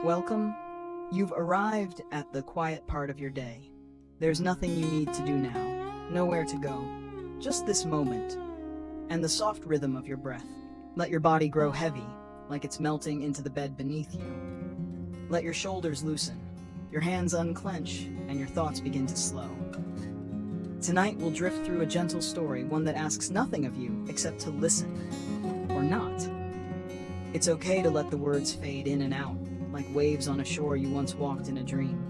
Welcome. You've arrived at the quiet part of your day. There's nothing you need to do now, nowhere to go, just this moment, and the soft rhythm of your breath. Let your body grow heavy, like it's melting into the bed beneath you. Let your shoulders loosen, your hands unclench, and your thoughts begin to slow. Tonight we'll drift through a gentle story, one that asks nothing of you except to listen, or not. It's okay to let the words fade in and out, like waves on a shore you once walked in a dream.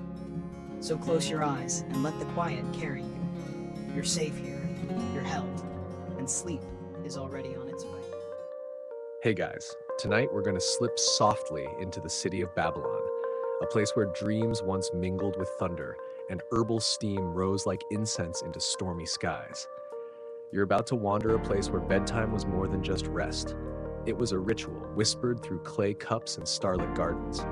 So close your eyes and let the quiet carry you. You're safe here, you're held, and sleep is already on its way. Hey guys, tonight we're going to slip softly into the city of Babylon, a place where dreams once mingled with thunder and herbal steam rose like incense into stormy skies. You're about to wander a place where bedtime was more than just rest. It was a ritual whispered through clay cups and starlit gardens.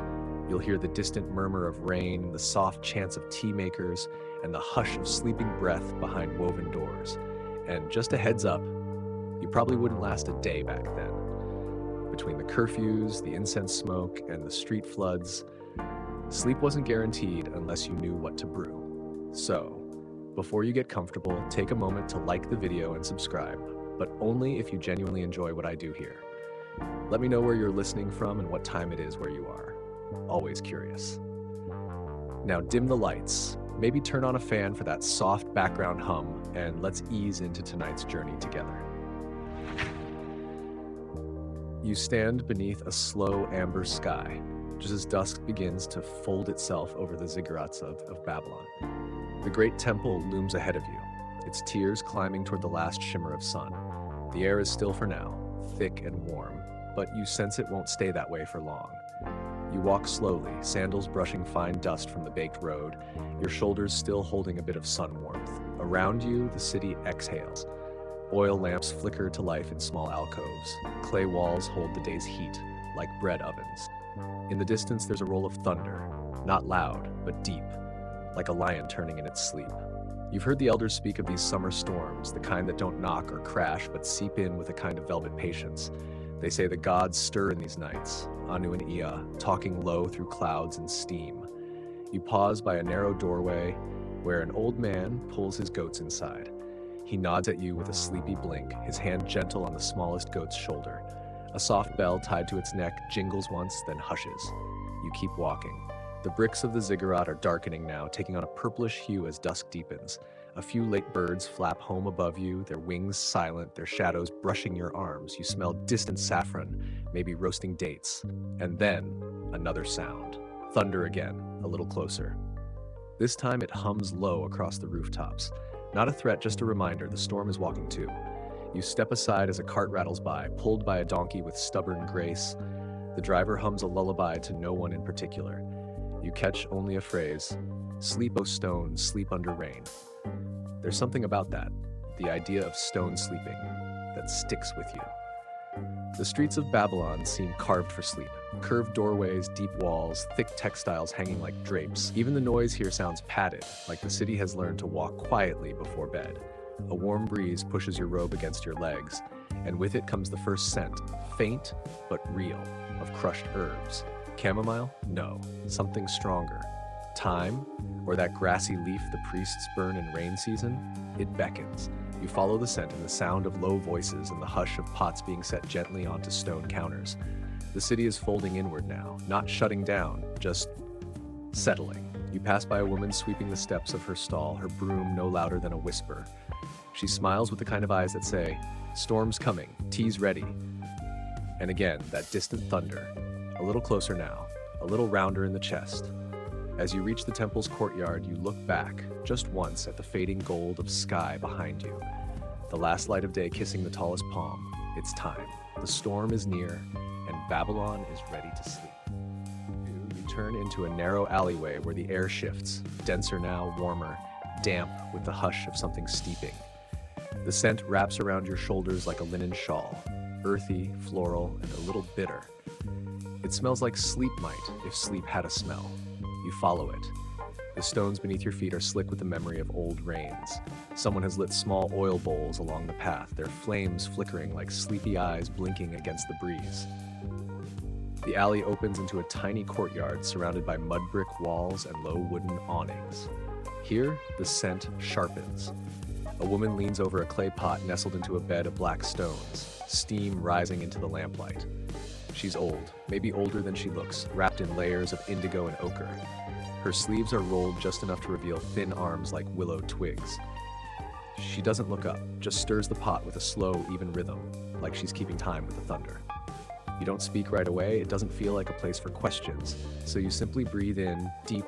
You'll hear the distant murmur of rain, the soft chants of tea makers, and the hush of sleeping breath behind woven doors. And just a heads up, you probably wouldn't last a day back then. Between the curfews, the incense smoke, and the street floods, sleep wasn't guaranteed unless you knew what to brew. So, before you get comfortable, take a moment to like the video and subscribe, but only if you genuinely enjoy what I do here. Let me know where you're listening from and what time it is where you are. Always curious. Now dim the lights, maybe turn on a fan for that soft background hum, and let's ease into tonight's journey together. You stand beneath a slow amber sky, just as dusk begins to fold itself over the ziggurats of Babylon. The great temple looms ahead of you, its tiers climbing toward the last shimmer of sun. The air is still for now, thick and warm, but you sense it won't stay that way for long. You walk slowly, sandals brushing fine dust from the baked road, your shoulders still holding a bit of sun warmth. Around you, the city exhales. Oil lamps flicker to life in small alcoves. Clay walls hold the day's heat, like bread ovens. In the distance, there's a roll of thunder, not loud, but deep, like a lion turning in its sleep. You've heard the elders speak of these summer storms, the kind that don't knock or crash, but seep in with a kind of velvet patience. They say the gods stir in these nights, Anu and Ea, talking low through clouds and steam. You pause by a narrow doorway where an old man pulls his goats inside. He nods at you with a sleepy blink, his hand gentle on the smallest goat's shoulder. A soft bell tied to its neck jingles once, then hushes. You keep walking. The bricks of the ziggurat are darkening now, taking on a purplish hue as dusk deepens. A few late birds flap home above you, their wings silent, their shadows brushing your arms. You smell distant saffron, maybe roasting dates. And then, another sound. Thunder again, a little closer. This time it hums low across the rooftops. Not a threat, just a reminder, the storm is walking too. You step aside as a cart rattles by, pulled by a donkey with stubborn grace. The driver hums a lullaby to no one in particular. You catch only a phrase, "Sleep, O stone, sleep under rain." There's something about that, the idea of stone sleeping, that sticks with you. The streets of Babylon seem carved for sleep. Curved doorways, deep walls, thick textiles hanging like drapes. Even the noise here sounds padded, like the city has learned to walk quietly before bed. A warm breeze pushes your robe against your legs, and with it comes the first scent, faint but real, of crushed herbs. Chamomile? No, something stronger. Thyme? Or that grassy leaf the priests burn in rain season? It beckons. You follow the scent and the sound of low voices and the hush of pots being set gently onto stone counters. The city is folding inward now, not shutting down, just settling. You pass by a woman sweeping the steps of her stall, her broom no louder than a whisper. She smiles with the kind of eyes that say, "Storm's coming, tea's ready." And again, that distant thunder. A little closer now, a little rounder in the chest. As you reach the temple's courtyard, you look back, just once, at the fading gold of sky behind you. The last light of day kissing the tallest palm. It's time. The storm is near, and Babylon is ready to sleep. You turn into a narrow alleyway where the air shifts, denser now, warmer, damp with the hush of something steeping. The scent wraps around your shoulders like a linen shawl, earthy, floral, and a little bitter. It smells like sleep might, if sleep had a smell. You follow it. The stones beneath your feet are slick with the memory of old rains. Someone has lit small oil bowls along the path, their flames flickering like sleepy eyes blinking against the breeze. The alley opens into a tiny courtyard surrounded by mud brick walls and low wooden awnings. Here, the scent sharpens. A woman leans over a clay pot nestled into a bed of black stones, steam rising into the lamplight. She's old, maybe older than she looks, wrapped in layers of indigo and ochre. Her sleeves are rolled just enough to reveal thin arms like willow twigs. She doesn't look up, just stirs the pot with a slow, even rhythm, like she's keeping time with the thunder. You don't speak right away, it doesn't feel like a place for questions, so you simply breathe in, deep,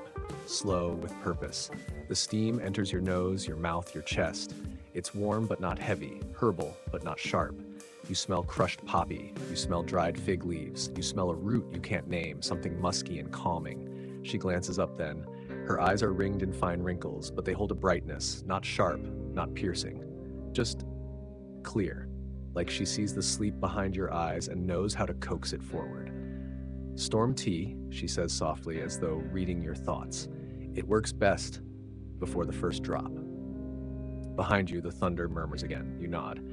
slow, with purpose. The steam enters your nose, your mouth, your chest. It's warm but not heavy, herbal but not sharp. You smell crushed poppy, you smell dried fig leaves, you smell a root you can't name, something musky and calming. She glances up then. Her eyes are ringed in fine wrinkles, but they hold a brightness, not sharp, not piercing, just clear. Like she sees the sleep behind your eyes and knows how to coax it forward. Storm tea, she says softly as though reading your thoughts. It works best before the first drop. Behind you, the thunder murmurs again. You nod.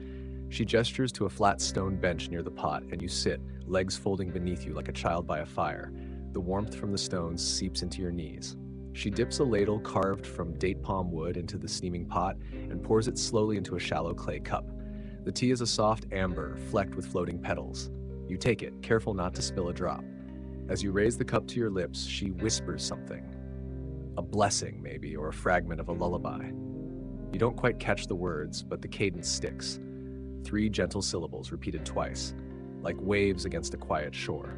She gestures to a flat stone bench near the pot, and you sit, legs folding beneath you like a child by a fire. The warmth from the stones seeps into your knees. She dips a ladle carved from date palm wood into the steaming pot and pours it slowly into a shallow clay cup. The tea is a soft amber, flecked with floating petals. You take it, careful not to spill a drop. As you raise the cup to your lips, she whispers something. A blessing, maybe, or a fragment of a lullaby. You don't quite catch the words, but the cadence sticks. 3 gentle syllables repeated twice, like waves against a quiet shore.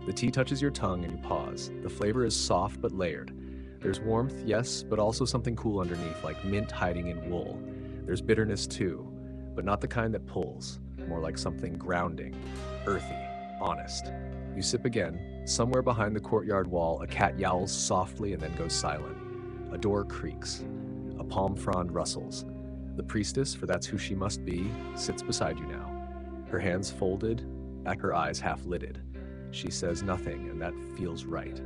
The tea touches your tongue and you pause. The flavor is soft but layered. There's warmth, yes, but also something cool underneath, like mint hiding in wool. There's bitterness too, but not the kind that pulls, more like something grounding, earthy, honest. You sip again. Somewhere behind the courtyard wall, a cat yowls softly and then goes silent. A door creaks. A palm frond rustles. The priestess, for that's who she must be, sits beside you now. Her hands folded, her eyes half-lidded. She says nothing, and that feels right.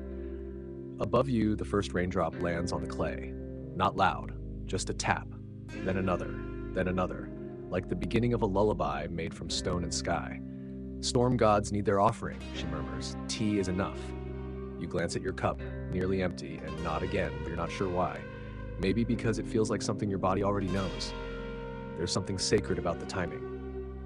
Above you, the first raindrop lands on the clay. Not loud, just a tap, then another, like the beginning of a lullaby made from stone and sky. Storm gods need their offering, she murmurs. Tea is enough. You glance at your cup, nearly empty, and nod again, but you're not sure why. Maybe because it feels like something your body already knows. There's something sacred about the timing.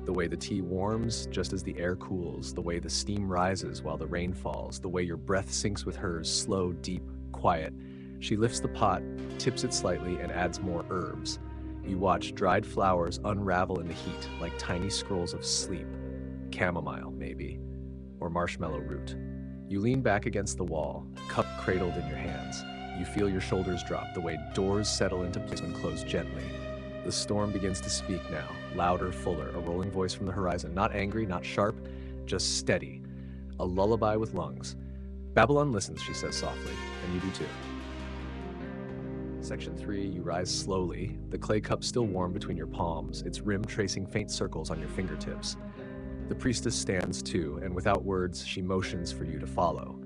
The way the tea warms just as the air cools, the way the steam rises while the rain falls, the way your breath syncs with hers, slow, deep, quiet. She lifts the pot, tips it slightly, and adds more herbs. You watch dried flowers unravel in the heat like tiny scrolls of sleep. Chamomile, maybe, or marshmallow root. You lean back against the wall, cup cradled in your hands. You feel your shoulders drop, the way doors settle into place when closed gently. The storm begins to speak now, louder, fuller, a rolling voice from the horizon, not angry, not sharp, just steady. A lullaby with lungs. Babylon listens, she says softly, and you do too. Section 3, you rise slowly, the clay cup still warm between your palms, its rim tracing faint circles on your fingertips. The priestess stands too, and without words, she motions for you to follow.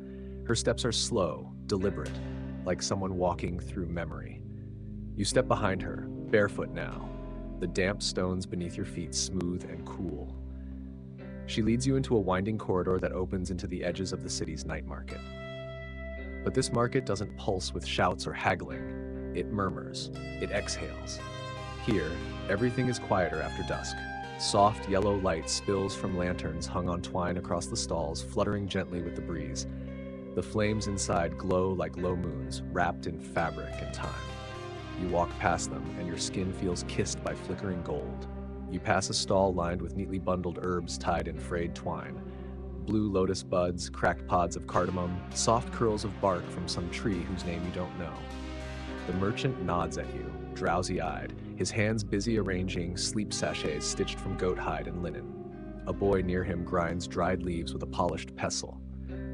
Her steps are slow, deliberate, like someone walking through memory. You step behind her, barefoot now, the damp stones beneath your feet smooth and cool. She leads you into a winding corridor that opens into the edges of the city's night market. But this market doesn't pulse with shouts or haggling. It murmurs. It exhales. Here, everything is quieter after dusk. Soft yellow light spills from lanterns hung on twine across the stalls, fluttering gently with the breeze. The flames inside glow like low moons, wrapped in fabric and time. You walk past them, and your skin feels kissed by flickering gold. You pass a stall lined with neatly bundled herbs tied in frayed twine. Blue lotus buds, cracked pods of cardamom, soft curls of bark from some tree whose name you don't know. The merchant nods at you, drowsy-eyed, his hands busy arranging sleep sachets stitched from goat hide and linen. A boy near him grinds dried leaves with a polished pestle.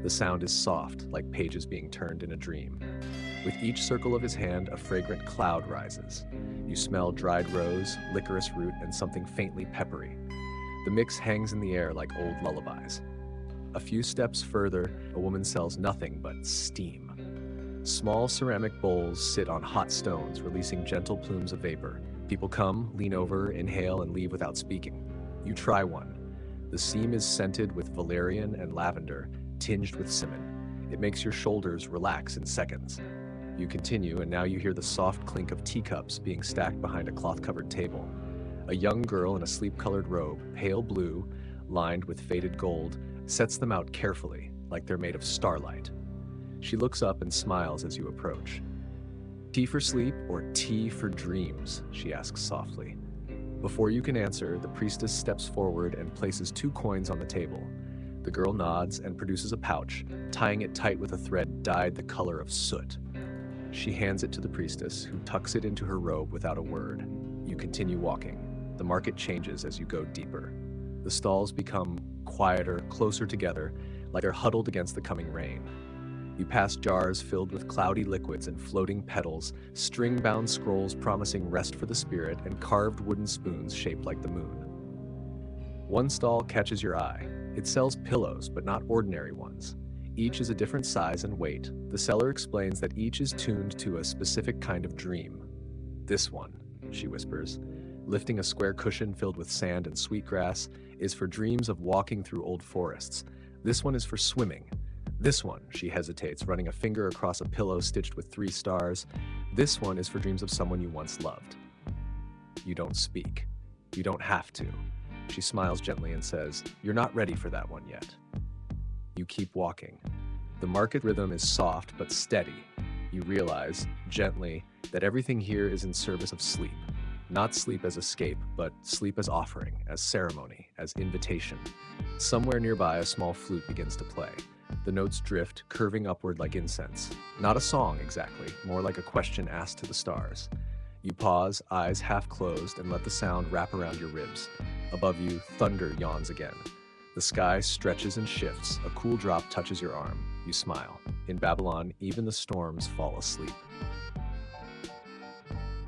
The sound is soft, like pages being turned in a dream. With each circle of his hand, a fragrant cloud rises. You smell dried rose, licorice root, and something faintly peppery. The mix hangs in the air like old lullabies. A few steps further, a woman sells nothing but steam. Small ceramic bowls sit on hot stones, releasing gentle plumes of vapor. People come, lean over, inhale, and leave without speaking. You try one. The steam is scented with valerian and lavender, tinged with cinnamon. It makes your shoulders relax in seconds. You continue, and now you hear the soft clink of teacups being stacked behind a cloth-covered table. A young girl in a sleep-colored robe, pale blue, lined with faded gold, sets them out carefully, like they're made of starlight. She looks up and smiles as you approach. "Tea for sleep or tea for dreams?" she asks softly. Before you can answer, the priestess steps forward and places 2 coins on the table. The girl nods and produces a pouch, tying it tight with a thread dyed the color of soot. She hands it to the priestess, who tucks it into her robe without a word. You continue walking. The market changes as you go deeper. The stalls become quieter, closer together, like they're huddled against the coming rain. You pass jars filled with cloudy liquids and floating petals, string-bound scrolls promising rest for the spirit, and carved wooden spoons shaped like the moon. One stall catches your eye. It sells pillows, but not ordinary ones. Each is a different size and weight. The seller explains that each is tuned to a specific kind of dream. "This one," she whispers, lifting a square cushion filled with sand and sweetgrass, "is for dreams of walking through old forests. This one is for swimming. This one," she hesitates, running a finger across a pillow stitched with 3 stars. "This one is for dreams of someone you once loved." You don't speak. You don't have to. She smiles gently and says, "You're not ready for that one yet." You keep walking. The market rhythm is soft but steady. You realize, gently, that everything here is in service of sleep. Not sleep as escape, but sleep as offering, as ceremony, as invitation. Somewhere nearby, a small flute begins to play. The notes drift, curving upward like incense. Not a song exactly, more like a question asked to the stars. You pause, eyes half closed, and let the sound wrap around your ribs. Above you, thunder yawns again. The sky stretches and shifts. A cool drop touches your arm. You smile. In Babylon, even the storms fall asleep.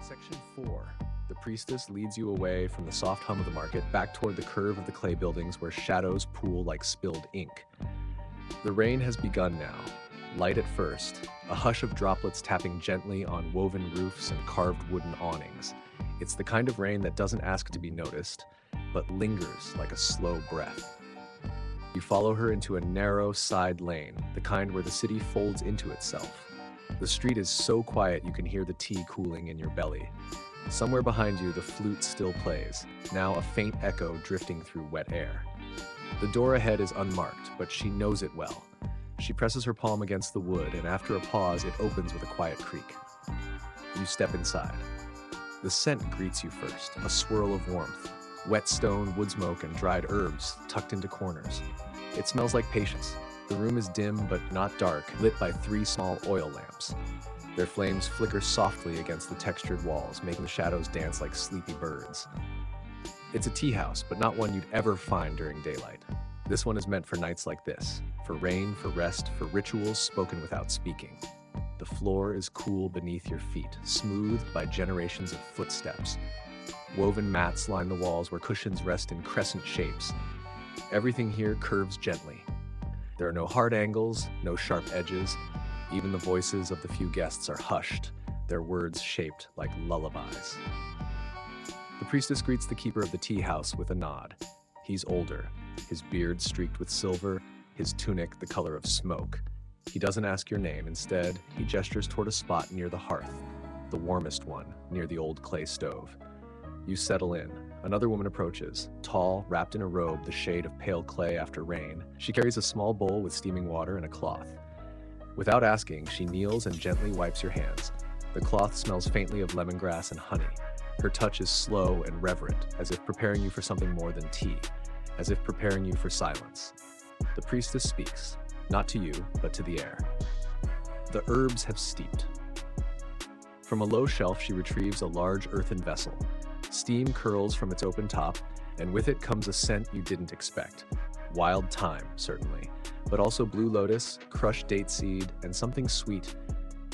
Section 4. The priestess leads you away from the soft hum of the market, back toward the curve of the clay buildings where shadows pool like spilled ink. The rain has begun now. Light at first, a hush of droplets tapping gently on woven roofs and carved wooden awnings. It's the kind of rain that doesn't ask to be noticed, but lingers like a slow breath. You follow her into a narrow side lane, the kind where the city folds into itself. The street is so quiet you can hear the tea cooling in your belly. Somewhere behind you, the flute still plays, now a faint echo drifting through wet air. The door ahead is unmarked, but she knows it well. She presses her palm against the wood, and after a pause, it opens with a quiet creak. You step inside. The scent greets you first, a swirl of warmth. Wet stone, wood smoke, and dried herbs tucked into corners. It smells like patience. The room is dim but not dark, lit by 3 small oil lamps. Their flames flicker softly against the textured walls, making the shadows dance like sleepy birds. It's a tea house, but not one you'd ever find during daylight. This one is meant for nights like this, for rain, for rest, for rituals spoken without speaking. The floor is cool beneath your feet, smoothed by generations of footsteps. Woven mats line the walls where cushions rest in crescent shapes. Everything here curves gently. There are no hard angles, no sharp edges. Even the voices of the few guests are hushed, their words shaped like lullabies. The priestess greets the keeper of the tea house with a nod. He's older, his beard streaked with silver, his tunic the color of smoke. He doesn't ask your name. Instead, he gestures toward a spot near the hearth, the warmest one, near the old clay stove. You settle in. Another woman approaches, tall, wrapped in a robe the shade of pale clay after rain. She carries a small bowl with steaming water and a cloth. Without asking, she kneels and gently wipes your hands. The cloth smells faintly of lemongrass and honey. Her touch is slow and reverent, as if preparing you for something more than tea, as if preparing you for silence. The priestess speaks, not to you, but to the air. The herbs have steeped. From a low shelf, she retrieves a large earthen vessel. Steam curls from its open top, and with it comes a scent you didn't expect. Wild thyme, certainly, but also blue lotus, crushed date seed, and something sweet.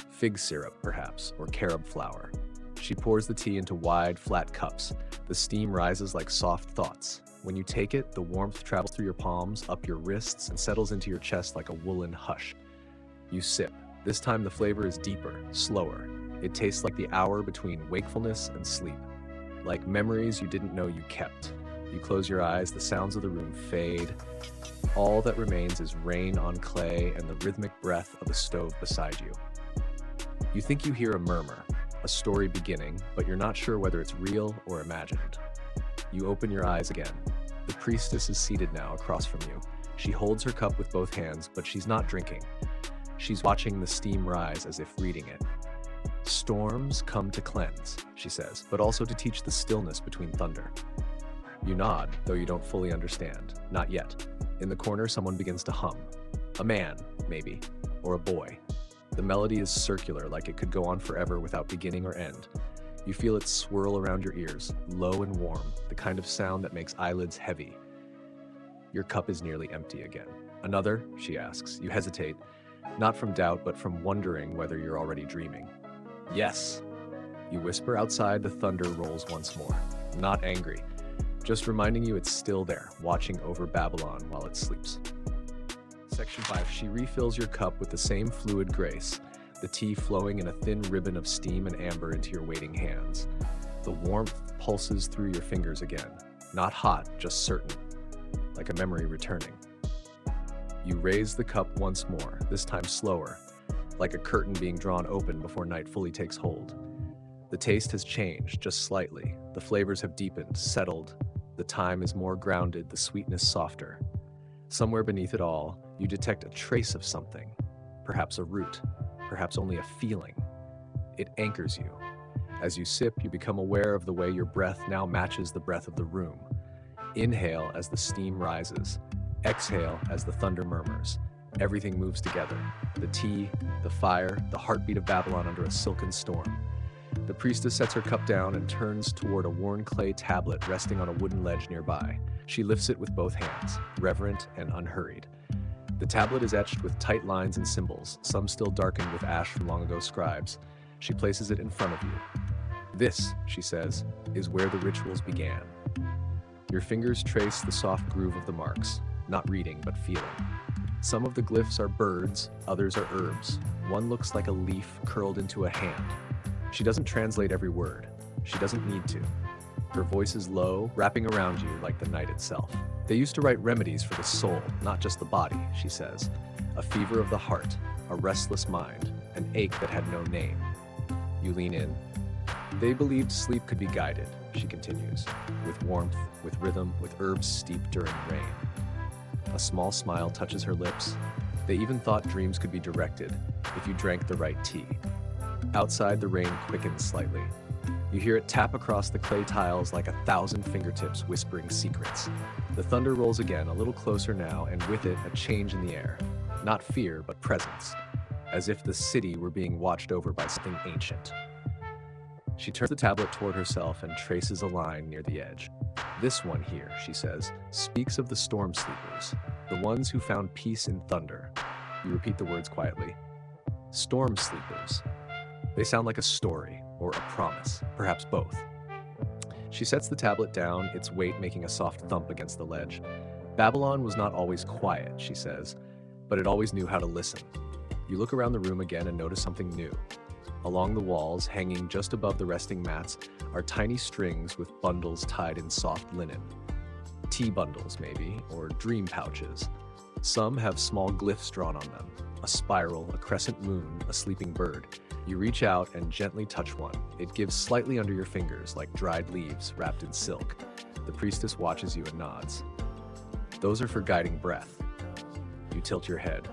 Fig syrup, perhaps, or carob flour. She pours the tea into wide, flat cups. The steam rises like soft thoughts. When you take it, the warmth travels through your palms, up your wrists, and settles into your chest like a woolen hush. You sip. This time the flavor is deeper, slower. It tastes like the hour between wakefulness and sleep. Like memories you didn't know you kept. You close your eyes, the sounds of the room fade. All that remains is rain on clay and the rhythmic breath of the stove beside you. You think you hear a murmur, a story beginning, but you're not sure whether it's real or imagined. You open your eyes again. The priestess is seated now across from you. She holds her cup with both hands, but she's not drinking. She's watching the steam rise as if reading it. Storms come to cleanse, she says, but also to teach the stillness between thunder. You nod, though you don't fully understand. Not yet. In the corner, someone begins to hum. A man, maybe, or a boy. The melody is circular, like it could go on forever without beginning or end. You feel it swirl around your ears, low and warm, the kind of sound that makes eyelids heavy. Your cup is nearly empty again. Another, she asks. You hesitate, not from doubt, but from wondering whether you're already dreaming. Yes. You whisper. Outside, the thunder rolls once more. Not angry, just reminding you it's still there, watching over Babylon while it sleeps. Section 5. She refills your cup with the same fluid grace, the tea flowing in a thin ribbon of steam and amber into your waiting hands. The warmth pulses through your fingers again. Not hot, just certain, like a memory returning. You raise the cup once more, this time slower, like a curtain being drawn open before night fully takes hold. The taste has changed, just slightly. The flavors have deepened, settled. The thyme is more grounded, the sweetness softer. Somewhere beneath it all, you detect a trace of something. Perhaps a root, perhaps only a feeling. It anchors you. As you sip, you become aware of the way your breath now matches the breath of the room. Inhale as the steam rises. Exhale as the thunder murmurs. Everything moves together. The tea, the fire, the heartbeat of Babylon under a silken storm. The priestess sets her cup down and turns toward a worn clay tablet resting on a wooden ledge nearby. She lifts it with both hands, reverent and unhurried. The tablet is etched with tight lines and symbols, some still darkened with ash from long ago scribes. She places it in front of you. This, she says, is where the rituals began. Your fingers trace the soft groove of the marks, not reading but feeling. Some of the glyphs are birds, others are herbs. One looks like a leaf curled into a hand. She doesn't translate every word. She doesn't need to. Her voice is low, wrapping around you like the night itself. They used to write remedies for the soul, not just the body, she says. A fever of the heart, a restless mind, an ache that had no name. You lean in. They believed sleep could be guided, she continues, with warmth, with rhythm, with herbs steeped during rain. A small smile touches her lips. They even thought dreams could be directed if you drank the right tea. Outside, the rain quickens slightly. You hear it tap across the clay tiles like 1,000 fingertips whispering secrets. The thunder rolls again, a little closer now, and with it, a change in the air. Not fear, but presence, as if the city were being watched over by something ancient. She turns the tablet toward herself and traces a line near the edge. This one here, she says, speaks of the storm sleepers, the ones who found peace in thunder. You repeat the words quietly. Storm sleepers. They sound like a story or a promise, perhaps both. She sets the tablet down, its weight making a soft thump against the ledge. Babylon was not always quiet, she says, but it always knew how to listen. You look around the room again and notice something new. Along the walls, hanging just above the resting mats, are tiny strings with bundles tied in soft linen. Tea bundles, maybe, or dream pouches. Some have small glyphs drawn on them. A spiral, a crescent moon, a sleeping bird. You reach out and gently touch one. It gives slightly under your fingers, like dried leaves wrapped in silk. The priestess watches you and nods. Those are for guiding breath. You tilt your head.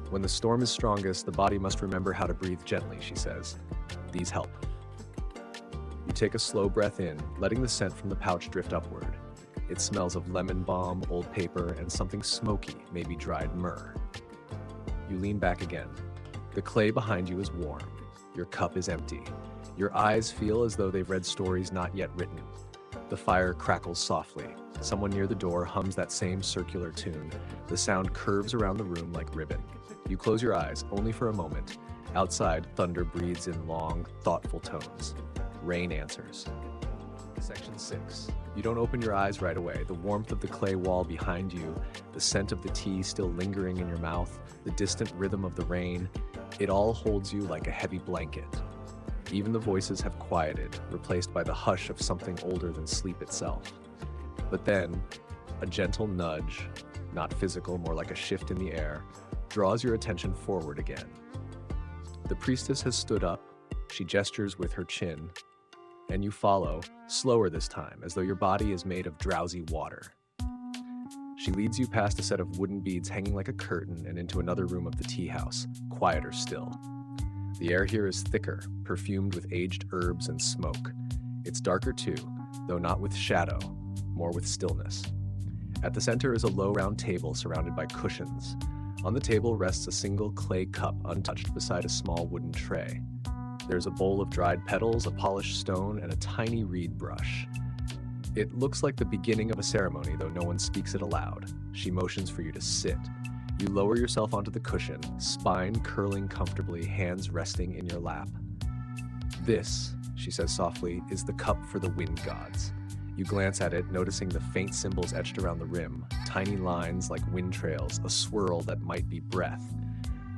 When the storm is strongest, the body must remember how to breathe gently, she says. These help. You take a slow breath in, letting the scent from the pouch drift upward. It smells of lemon balm, old paper, and something smoky, maybe dried myrrh. You lean back again. The clay behind you is warm. Your cup is empty. Your eyes feel as though they've read stories not yet written. The fire crackles softly. Someone near the door hums that same circular tune. The sound curves around the room like ribbon. You close your eyes, only for a moment. Outside, thunder breathes in long, thoughtful tones. Rain answers. Section 6. You don't open your eyes right away. The warmth of the clay wall behind you, the scent of the tea still lingering in your mouth, the distant rhythm of the rain, it all holds you like a heavy blanket. Even the voices have quieted, replaced by the hush of something older than sleep itself. But then, a gentle nudge, not physical, more like a shift in the air, draws your attention forward again. The priestess has stood up. She gestures with her chin, and you follow, slower this time, as though your body is made of drowsy water. She leads you past a set of wooden beads hanging like a curtain and into another room of the tea house, quieter still. The air here is thicker, perfumed with aged herbs and smoke. It's darker too, though not with shadow, more with stillness. At the center is a low round table surrounded by cushions. On the table rests a single clay cup untouched beside a small wooden tray. There's a bowl of dried petals, a polished stone, and a tiny reed brush. It looks like the beginning of a ceremony, though no one speaks it aloud. She motions for you to sit. You lower yourself onto the cushion, spine curling comfortably, hands resting in your lap. This, she says softly, is the cup for the wind gods. You glance at it, noticing the faint symbols etched around the rim, tiny lines like wind trails, a swirl that might be breath.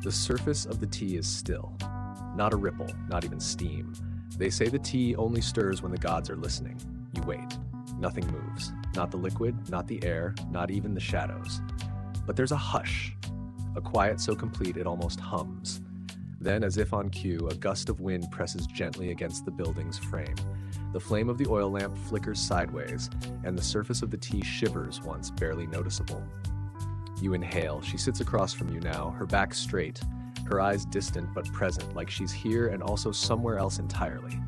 The surface of the tea is still. Not a ripple, not even steam. They say the tea only stirs when the gods are listening. You wait. Nothing moves. Not the liquid, not the air, not even the shadows. But there's a hush, a quiet so complete it almost hums. Then, as if on cue, a gust of wind presses gently against the building's frame. The flame of the oil lamp flickers sideways, and the surface of the tea shivers once barely noticeable. You inhale. She sits across from you now, her back straight, her eyes distant but present, like she's here and also somewhere else entirely.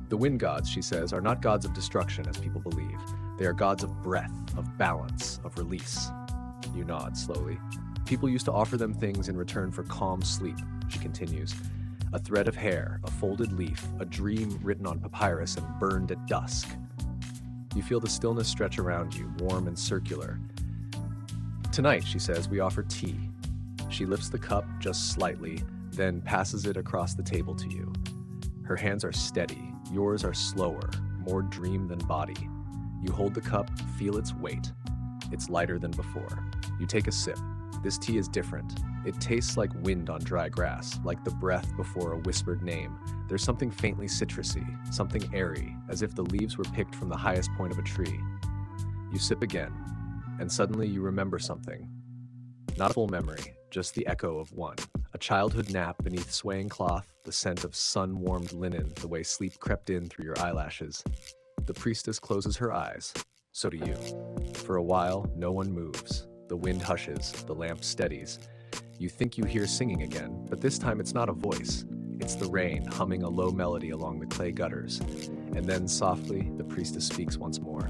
The wind gods, she says, are not gods of destruction as people believe. They are gods of breath, of balance, of release. You nod slowly. People used to offer them things in return for calm sleep, she continues. A thread of hair, a folded leaf, a dream written on papyrus and burned at dusk. You feel the stillness stretch around you, warm and circular. Tonight, she says, we offer tea. She lifts the cup just slightly, then passes it across the table to you. Her hands are steady. Yours are slower, more dream than body. You hold the cup, feel its weight. It's lighter than before. You take a sip. This tea is different. It tastes like wind on dry grass, like the breath before a whispered name. There's something faintly citrusy, something airy, as if the leaves were picked from the highest point of a tree. You sip again, and suddenly you remember something. Not a full memory, just the echo of one. A childhood nap beneath swaying cloth, the scent of sun-warmed linen, the way sleep crept in through your eyelashes. The priestess closes her eyes. So do you. For a while, no one moves. The wind hushes, the lamp steadies. You think you hear singing again, but this time it's not a voice. It's the rain humming a low melody along the clay gutters. And then softly, the priestess speaks once more.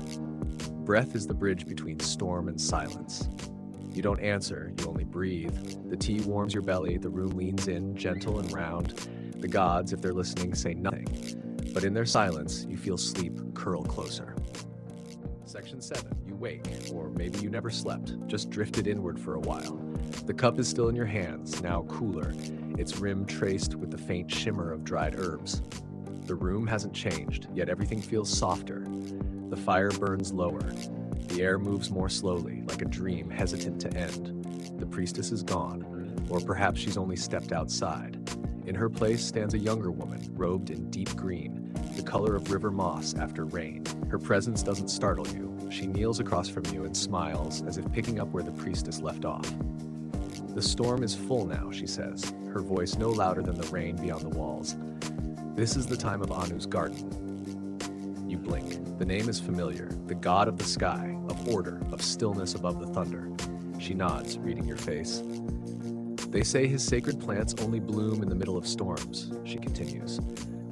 Breath is the bridge between storm and silence. You don't answer, you only breathe. The tea warms your belly, the room leans in, gentle and round. The gods, if they're listening, say nothing. But in their silence, you feel sleep curl closer. Section 7. You wake, or maybe you never slept, just drifted inward for a while. The cup is still in your hands, now cooler, its rim traced with the faint shimmer of dried herbs. The room hasn't changed, yet everything feels softer. The fire burns lower. The air moves more slowly, like a dream hesitant to end. The priestess is gone, or perhaps she's only stepped outside. In her place stands a younger woman, robed in deep green, the color of river moss after rain. Her presence doesn't startle you. She kneels across from you and smiles, as if picking up where the priestess left off. The storm is full now, she says, her voice no louder than the rain beyond the walls. This is the time of Anu's garden. You blink. The name is familiar, the god of the sky, of order, of stillness above the thunder. She nods, reading your face. They say his sacred plants only bloom in the middle of storms, she continues,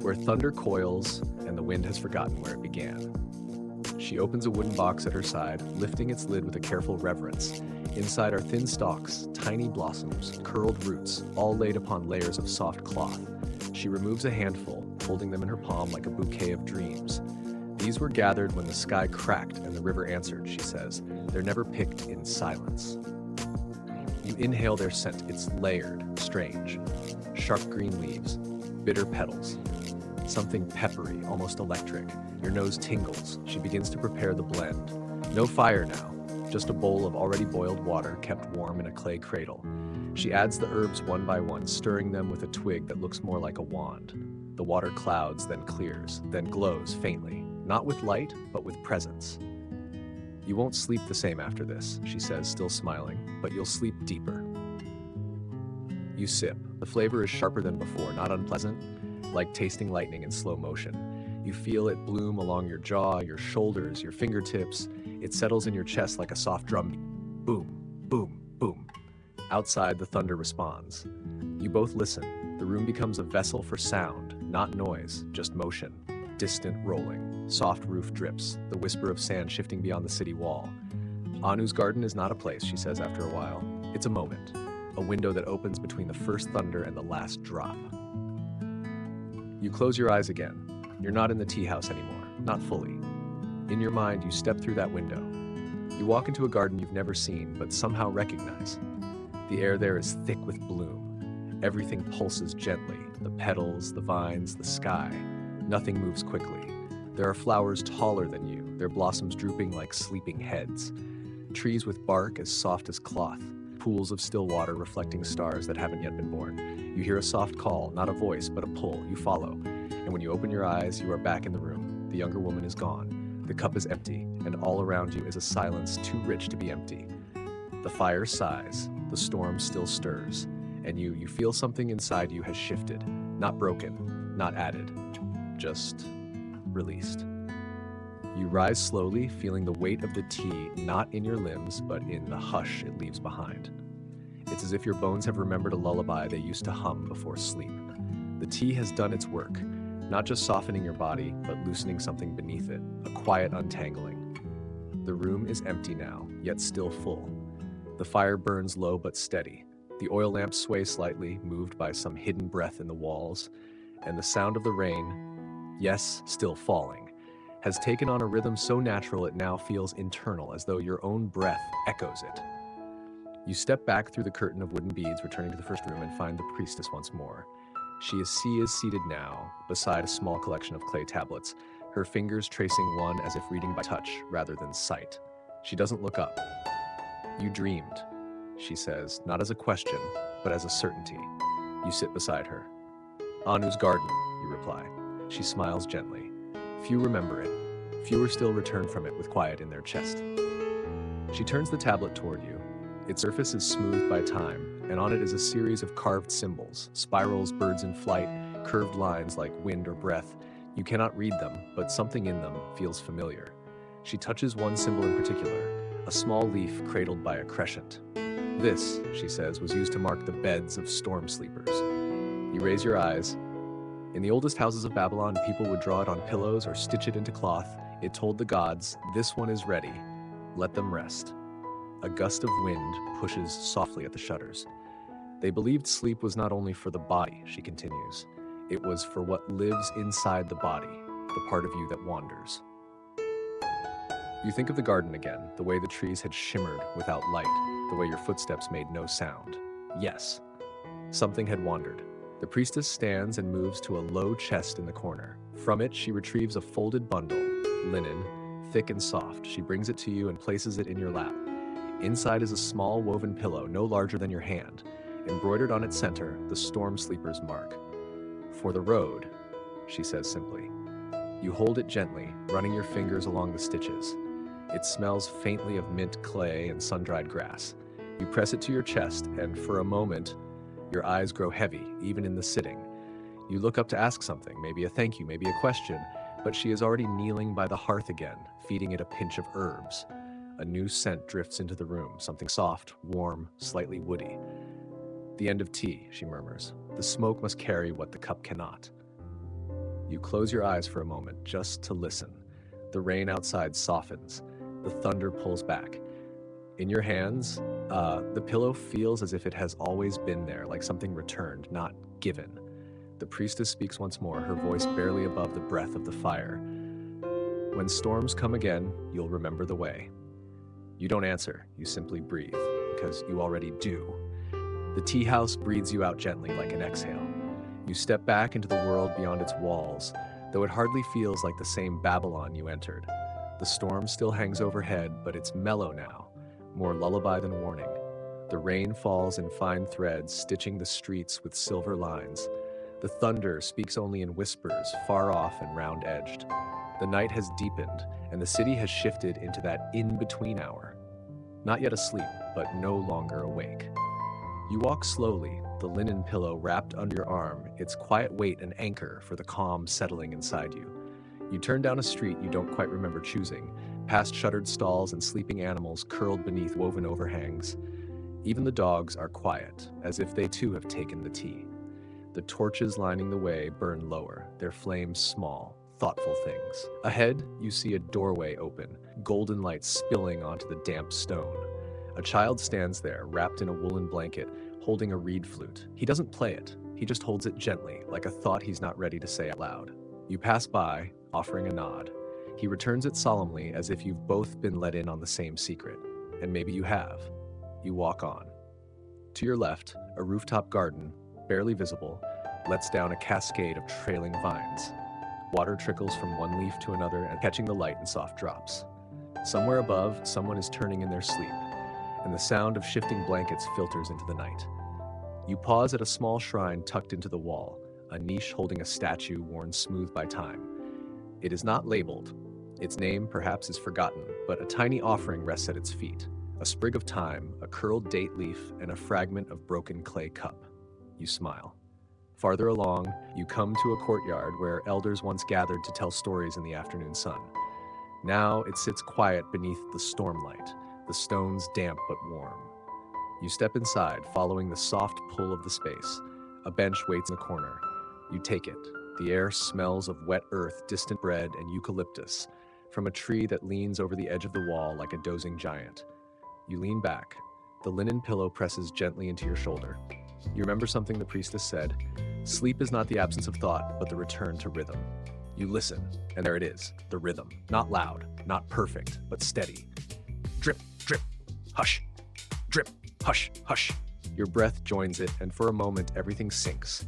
where thunder coils and the wind has forgotten where it began. She opens a wooden box at her side, lifting its lid with a careful reverence. Inside are thin stalks, tiny blossoms, curled roots, all laid upon layers of soft cloth. She removes a handful, holding them in her palm like a bouquet of dreams. These were gathered when the sky cracked and the river answered, she says. They're never picked in silence. You inhale their scent. It's layered, strange. Sharp green leaves, bitter petals. Something peppery, almost electric. Your nose tingles. She begins to prepare the blend. No fire now, just a bowl of already boiled water kept warm in a clay cradle. She adds the herbs one by one, stirring them with a twig that looks more like a wand. The water clouds, then clears, then glows faintly. Not with light, but with presence. You won't sleep the same after this, she says, still smiling, but you'll sleep deeper. You sip. The flavor is sharper than before, not unpleasant, like tasting lightning in slow motion. You feel it bloom along your jaw, your shoulders, your fingertips. It settles in your chest like a soft drum beat. Boom, boom, boom. Outside, the thunder responds. You both listen. The room becomes a vessel for sound, not noise, just motion. Distant rolling. Soft roof drips, the whisper of sand shifting beyond the city wall. Anu's garden is not a place, she says after a while. It's a moment. A window that opens between the first thunder and the last drop. You close your eyes again. You're not in the tea house anymore, not fully. In your mind, you step through that window. You walk into a garden you've never seen, but somehow recognize. The air there is thick with bloom. Everything pulses gently, the petals, the vines, the sky. Nothing moves quickly. There are flowers taller than you, their blossoms drooping like sleeping heads. Trees with bark as soft as cloth. Pools of still water reflecting stars that haven't yet been born. You hear a soft call, not a voice, but a pull. You follow. And when you open your eyes, you are back in the room. The younger woman is gone. The cup is empty, and all around you is a silence too rich to be empty. The fire sighs. The storm still stirs. And you feel something inside you has shifted. Not broken, not added. Just released. You rise slowly, feeling the weight of the tea not in your limbs, but in the hush it leaves behind. It's as if your bones have remembered a lullaby they used to hum before sleep. The tea has done its work, not just softening your body, but loosening something beneath it, a quiet untangling. The room is empty now, yet still full. The fire burns low but steady. The oil lamps sway slightly, moved by some hidden breath in the walls, and the sound of the rain, yes, still falling, has taken on a rhythm so natural it now feels internal, as though your own breath echoes it. You step back through the curtain of wooden beads, returning to the first room, and find the priestess once more. She is seated now, beside a small collection of clay tablets, her fingers tracing one as if reading by touch rather than sight. She doesn't look up. You dreamed, she says, not as a question, but as a certainty. You sit beside her. Anu's garden, you reply. She smiles gently. Few remember it. Fewer still return from it with quiet in their chest. She turns the tablet toward you. Its surface is smoothed by time, and on it is a series of carved symbols, spirals, birds in flight, curved lines like wind or breath. You cannot read them, but something in them feels familiar. She touches one symbol in particular, a small leaf cradled by a crescent. This, she says, was used to mark the beds of storm sleepers. You raise your eyes. In the oldest houses of Babylon, people would draw it on pillows or stitch it into cloth. It told the gods, this one is ready. Let them rest. A gust of wind pushes softly at the shutters. They believed sleep was not only for the body, she continues. It was for what lives inside the body, the part of you that wanders. You think of the garden again, the way the trees had shimmered without light, the way your footsteps made no sound. Yes, something had wandered. The priestess stands and moves to a low chest in the corner. From it, she retrieves a folded bundle, linen, thick and soft. She brings it to you and places it in your lap. Inside is a small woven pillow, no larger than your hand. Embroidered on its center, the storm sleeper's mark. For the road, she says simply. You hold it gently, running your fingers along the stitches. It smells faintly of mint clay and sun-dried grass. You press it to your chest, and for a moment, your eyes grow heavy, even in the sitting. You look up to ask something, maybe a thank you, maybe a question, but she is already kneeling by the hearth again, feeding it a pinch of herbs. A new scent drifts into the room, something soft, warm, slightly woody. The end of tea, she murmurs. The smoke must carry what the cup cannot. You close your eyes for a moment, just to listen. The rain outside softens. The thunder pulls back. In your hands, the pillow feels as if it has always been there, like something returned, not given. The priestess speaks once more, her voice barely above the breath of the fire. When storms come again, you'll remember the way. You don't answer, you simply breathe, because you already do. The tea house breathes you out gently like an exhale. You step back into the world beyond its walls, though it hardly feels like the same Babylon you entered. The storm still hangs overhead, but it's mellow now, more lullaby than warning. The rain falls in fine threads, stitching the streets with silver lines. The thunder speaks only in whispers, far off and round-edged. The night has deepened, and the city has shifted into that in-between hour. Not yet asleep, but no longer awake. You walk slowly, the linen pillow wrapped under your arm, its quiet weight an anchor for the calm settling inside you. You turn down a street you don't quite remember choosing, past shuttered stalls and sleeping animals curled beneath woven overhangs. Even the dogs are quiet, as if they too have taken the tea. The torches lining the way burn lower, their flames small, thoughtful things. Ahead, you see a doorway open, golden light spilling onto the damp stone. A child stands there, wrapped in a woolen blanket, holding a reed flute. He doesn't play it, he just holds it gently, like a thought he's not ready to say out loud. You pass by, offering a nod. He returns it solemnly, as if you've both been let in on the same secret. And maybe you have. You walk on. To your left, a rooftop garden, barely visible, lets down a cascade of trailing vines. Water trickles from one leaf to another and catching the light in soft drops. Somewhere above, someone is turning in their sleep, and the sound of shifting blankets filters into the night. You pause at a small shrine tucked into the wall, a niche holding a statue worn smooth by time. It is not labeled. Its name perhaps is forgotten, but a tiny offering rests at its feet. A sprig of thyme, a curled date leaf, and a fragment of broken clay cup. You smile. Farther along, you come to a courtyard where elders once gathered to tell stories in the afternoon sun. Now it sits quiet beneath the stormlight, the stones damp but warm. You step inside, following the soft pull of the space. A bench waits in the corner. You take it. The air smells of wet earth, distant bread, and eucalyptus, from a tree that leans over the edge of the wall like a dozing giant. You lean back. The linen pillow presses gently into your shoulder. You remember something the priestess said? Sleep is not the absence of thought, but the return to rhythm. You listen, and there it is, the rhythm. Not loud, not perfect, but steady. Drip, drip, hush. Drip, hush, hush. Your breath joins it, and for a moment, everything sinks.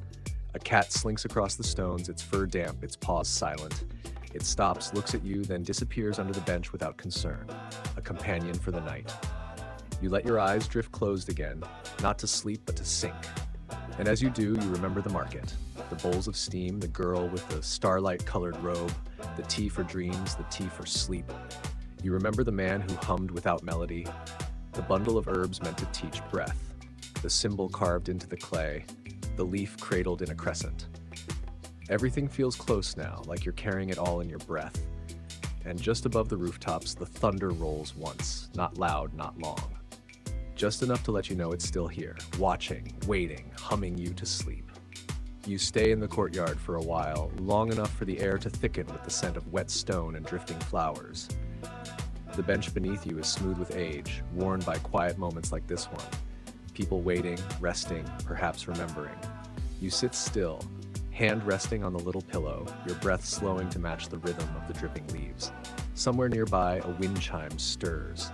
A cat slinks across the stones, its fur damp, its paws silent. It stops, looks at you, then disappears under the bench without concern. A companion for the night. You let your eyes drift closed again, not to sleep, but to sink. And as you do, you remember the market. The bowls of steam, the girl with the starlight-colored robe, the tea for dreams, the tea for sleep. You remember the man who hummed without melody, the bundle of herbs meant to teach breath, the symbol carved into the clay, the leaf cradled in a crescent. Everything feels close now, like you're carrying it all in your breath. And just above the rooftops, the thunder rolls once, not loud, not long. Just enough to let you know it's still here, watching, waiting, humming you to sleep. You stay in the courtyard for a while, long enough for the air to thicken with the scent of wet stone and drifting flowers. The bench beneath you is smooth with age, worn by quiet moments like this one. People waiting, resting, perhaps remembering. You sit still, hand resting on the little pillow, your breath slowing to match the rhythm of the dripping leaves. Somewhere nearby, a wind chime stirs.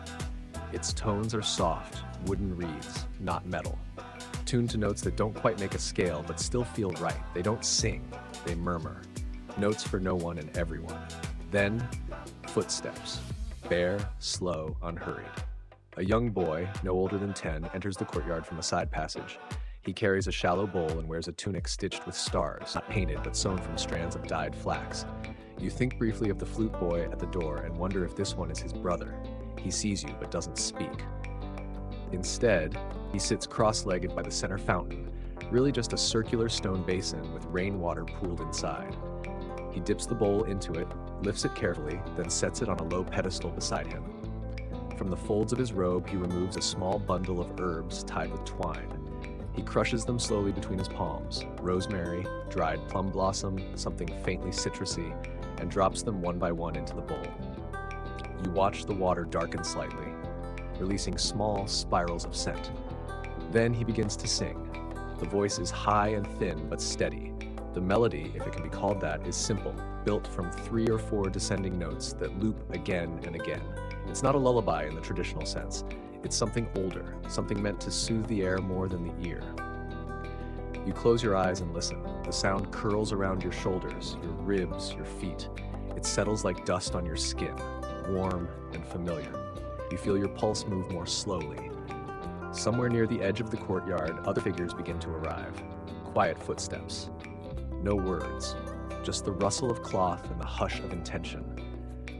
Its tones are soft, wooden reeds, not metal. Tuned to notes that don't quite make a scale, but still feel right. They don't sing, they murmur. Notes for no one and everyone. Then, footsteps. Bare, slow, unhurried. A young boy, no older than 10, enters the courtyard from a side passage. He carries a shallow bowl and wears a tunic stitched with stars, not painted but sewn from strands of dyed flax. You think briefly of the flute boy at the door and wonder if this one is his brother. He sees you but doesn't speak. Instead, he sits cross-legged by the center fountain, really just a circular stone basin with rainwater pooled inside. He dips the bowl into it, lifts it carefully, then sets it on a low pedestal beside him. From the folds of his robe, he removes a small bundle of herbs tied with twine. He crushes them slowly between his palms, rosemary, dried plum blossom, something faintly citrusy, and drops them one by one into the bowl. You watch the water darken slightly, releasing small spirals of scent. Then he begins to sing. The voice is high and thin, but steady. The melody, if it can be called that, is simple, built from 3 or 4 descending notes that loop again and again. It's not a lullaby in the traditional sense. It's something older, something meant to soothe the air more than the ear. You close your eyes and listen. The sound curls around your shoulders, your ribs, your feet. It settles like dust on your skin, warm and familiar. You feel your pulse move more slowly. Somewhere near the edge of the courtyard, other figures begin to arrive. Quiet footsteps. No words, just the rustle of cloth and the hush of intention.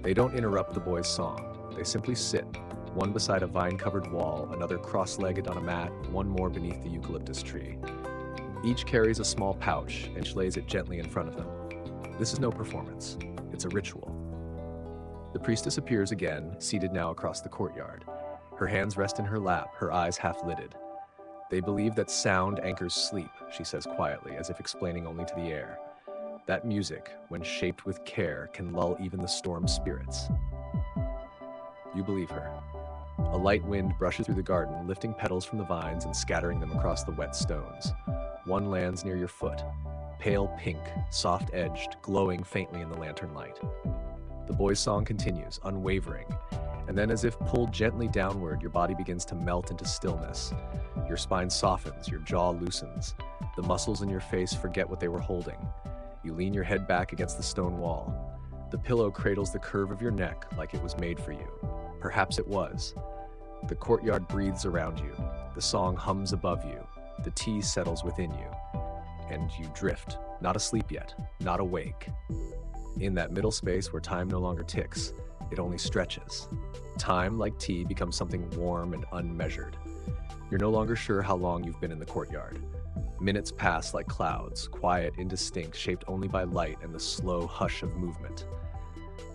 They don't interrupt the boy's song. They simply sit, one beside a vine-covered wall, another cross-legged on a mat, one more beneath the eucalyptus tree. Each carries a small pouch and lays it gently in front of them. This is no performance. It's a ritual. The priestess appears again, seated now across the courtyard. Her hands rest in her lap, her eyes half-lidded. They believe that sound anchors sleep, she says quietly, as if explaining only to the air. That music, when shaped with care, can lull even the storm's spirits. You believe her. A light wind brushes through the garden, lifting petals from the vines and scattering them across the wet stones. One lands near your foot, pale pink, soft-edged, glowing faintly in the lantern light. The boy's song continues, unwavering, and then as if pulled gently downward, your body begins to melt into stillness. Your spine softens, your jaw loosens. The muscles in your face forget what they were holding. You lean your head back against the stone wall. The pillow cradles the curve of your neck like it was made for you. Perhaps it was. The courtyard breathes around you. The song hums above you. The tea settles within you. And you drift, not asleep yet, not awake. In that middle space where time no longer ticks, it only stretches. Time, like tea, becomes something warm and unmeasured. You're no longer sure how long you've been in the courtyard. Minutes pass like clouds, quiet, indistinct, shaped only by light and the slow hush of movement.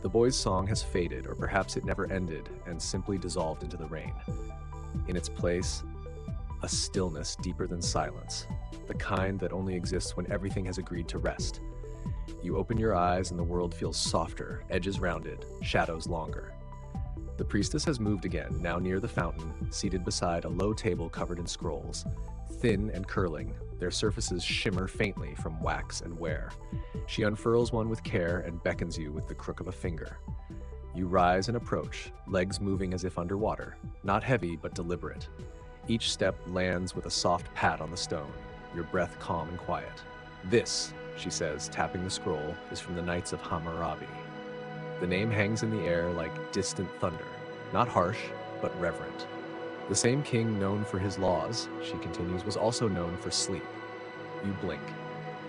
The boy's song has faded, or perhaps it never ended, and simply dissolved into the rain. In its place, a stillness deeper than silence, the kind that only exists when everything has agreed to rest. You open your eyes and the world feels softer, edges rounded, shadows longer. The priestess has moved again, now near the fountain, seated beside a low table covered in scrolls. Thin and curling, their surfaces shimmer faintly from wax and wear. She unfurls one with care and beckons you with the crook of a finger. You rise and approach, legs moving as if underwater, not heavy but deliberate. Each step lands with a soft pat on the stone, your breath calm and quiet. This, she says, tapping the scroll, is from the Knights of Hammurabi. The name hangs in the air like distant thunder, not harsh, but reverent. The same king known for his laws, she continues, was also known for sleep. You blink.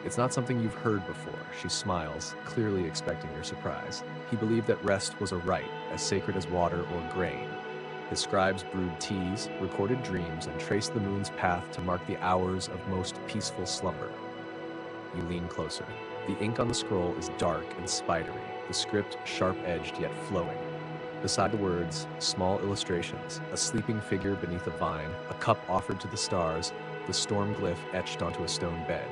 It's not something you've heard before. She smiles, clearly expecting your surprise. He believed that rest was a rite, as sacred as water or grain. His scribes brewed teas, recorded dreams, and traced the moon's path to mark the hours of most peaceful slumber. You lean closer. The ink on the scroll is dark and spidery, the script sharp-edged yet flowing. Beside the words, small illustrations, a sleeping figure beneath a vine, a cup offered to the stars, the storm glyph etched onto a stone bed.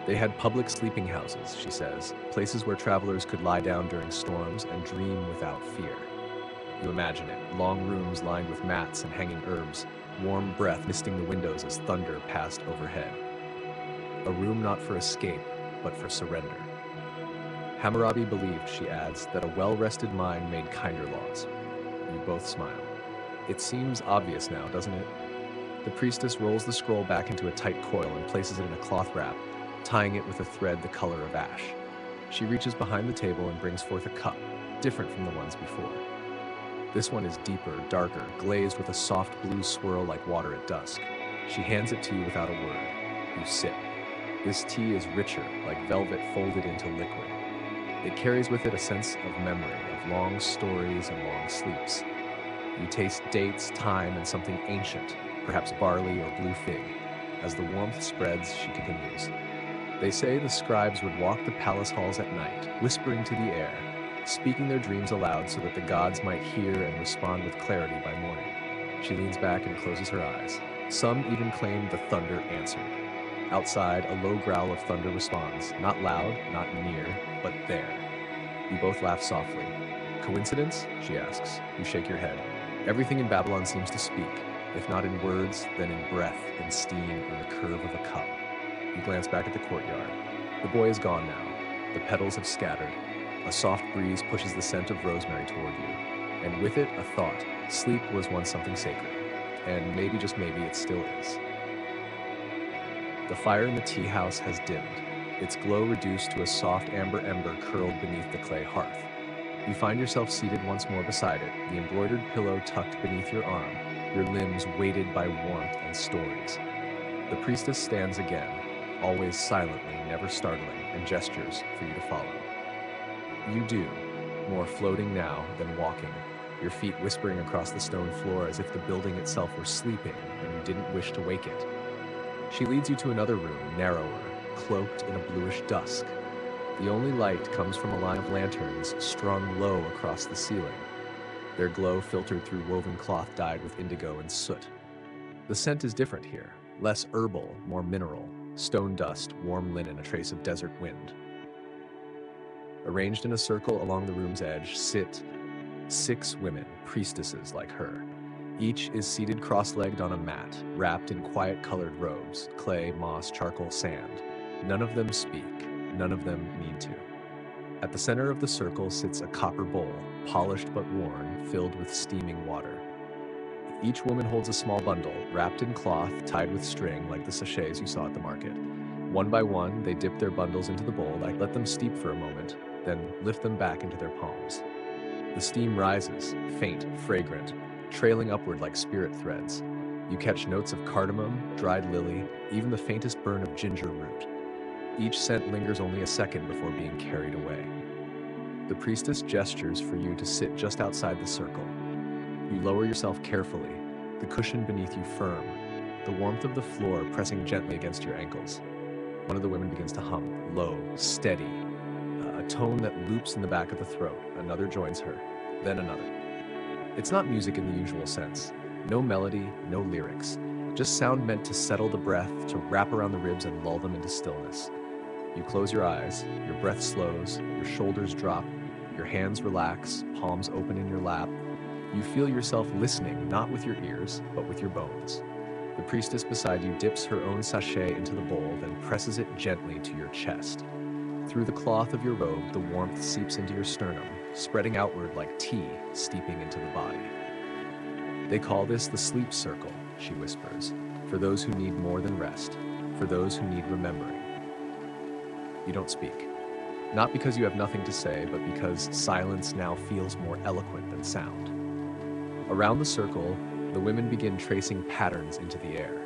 They had public sleeping houses, she says, places where travelers could lie down during storms and dream without fear. You imagine it, long rooms lined with mats and hanging herbs, warm breath misting the windows as thunder passed overhead. A room not for escape, but for surrender. Hammurabi believed, she adds, that a well-rested mind made kinder laws. You both smile. It seems obvious now, doesn't it? The priestess rolls the scroll back into a tight coil and places it in a cloth wrap, tying it with a thread the color of ash. She reaches behind the table and brings forth a cup, different from the ones before. This one is deeper, darker, glazed with a soft blue swirl like water at dusk. She hands it to you without a word. You sip. This tea is richer, like velvet folded into liquid. It carries with it a sense of memory, of long stories and long sleeps. You taste dates, time, and something ancient, perhaps barley or blue fig. As the warmth spreads, she continues. They say the scribes would walk the palace halls at night, whispering to the air, speaking their dreams aloud so that the gods might hear and respond with clarity by morning. She leans back and closes her eyes. Some even claim the thunder answered. Outside, a low growl of thunder responds, not loud, not near, but there. You both laugh softly. Coincidence? She asks. You shake your head. Everything in Babylon seems to speak, if not in words, then in breath, in steam, in the curve of a cup. You glance back at the courtyard. The boy is gone now. The petals have scattered. A soft breeze pushes the scent of rosemary toward you. And with it, a thought. Sleep was once something sacred. And maybe, just maybe, it still is. The fire in the tea house has dimmed, its glow reduced to a soft amber ember curled beneath the clay hearth. You find yourself seated once more beside it, the embroidered pillow tucked beneath your arm, your limbs weighted by warmth and stories. The priestess stands again, always silently, never startling, and gestures for you to follow. You do, more floating now than walking, your feet whispering across the stone floor as if the building itself were sleeping and you didn't wish to wake it. She leads you to another room, narrower, cloaked in a bluish dusk. The only light comes from a line of lanterns strung low across the ceiling, their glow filtered through woven cloth dyed with indigo and soot. The scent is different here, less herbal, more mineral, stone dust, warm linen, a trace of desert wind. Arranged in a circle along the room's edge sit 6 women, priestesses like her. Each is seated cross-legged on a mat, wrapped in quiet-colored robes, clay, moss, charcoal, sand. None of them speak, none of them need to. At the center of the circle sits a copper bowl, polished but worn, filled with steaming water. Each woman holds a small bundle, wrapped in cloth, tied with string like the sachets you saw at the market. One by one, they dip their bundles into the bowl, let them steep for a moment, then lift them back into their palms. The steam rises, faint, fragrant, trailing upward like spirit threads. You catch notes of cardamom, dried lily, even the faintest burn of ginger root. Each scent lingers only a second before being carried away. The priestess gestures for you to sit just outside the circle. You lower yourself carefully, the cushion beneath you firm, the warmth of the floor pressing gently against your ankles. One of the women begins to hum, low, steady, a tone that loops in the back of the throat. Another joins her, then another. It's not music in the usual sense. No melody, no lyrics. Just sound meant to settle the breath, to wrap around the ribs and lull them into stillness. You close your eyes, your breath slows, your shoulders drop, your hands relax, palms open in your lap. You feel yourself listening, not with your ears, but with your bones. The priestess beside you dips her own sachet into the bowl, then presses it gently to your chest. Through the cloth of your robe, the warmth seeps into your sternum, spreading outward like tea steeping into the body. They call this the sleep circle, she whispers, for those who need more than rest, for those who need remembering. You don't speak. Not because you have nothing to say, but because silence now feels more eloquent than sound. Around the circle, the women begin tracing patterns into the air,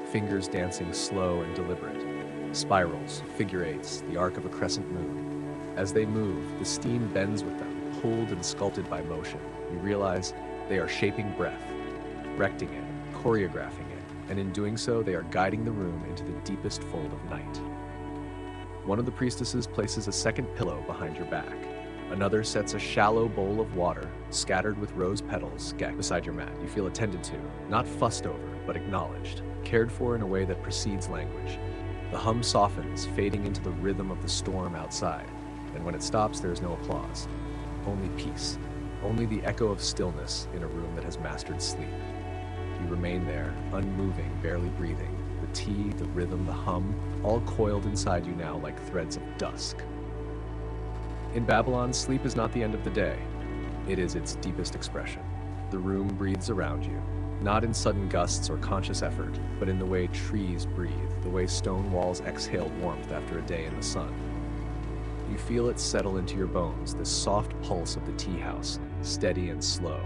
fingers dancing slow and deliberate, spirals, figure eights, the arc of a crescent moon. As they move, the steam bends with them, pulled and sculpted by motion. You realize they are shaping breath, recting it, choreographing it, and in doing so, they are guiding the room into the deepest fold of night. One of the priestesses places a second pillow behind your back. Another sets a shallow bowl of water, scattered with rose petals, beside your mat. You feel attended to, not fussed over, but acknowledged, cared for in a way that precedes language. The hum softens, fading into the rhythm of the storm outside, and when it stops, there is no applause. Only peace. Only the echo of stillness in a room that has mastered sleep. You remain there, unmoving, barely breathing. The tea, the rhythm, the hum, all coiled inside you now like threads of dusk. In Babylon, sleep is not the end of the day. It is its deepest expression. The room breathes around you, not in sudden gusts or conscious effort, but in the way trees breathe, the way stone walls exhale warmth after a day in the sun. You feel it settle into your bones, this soft pulse of the tea house, steady and slow.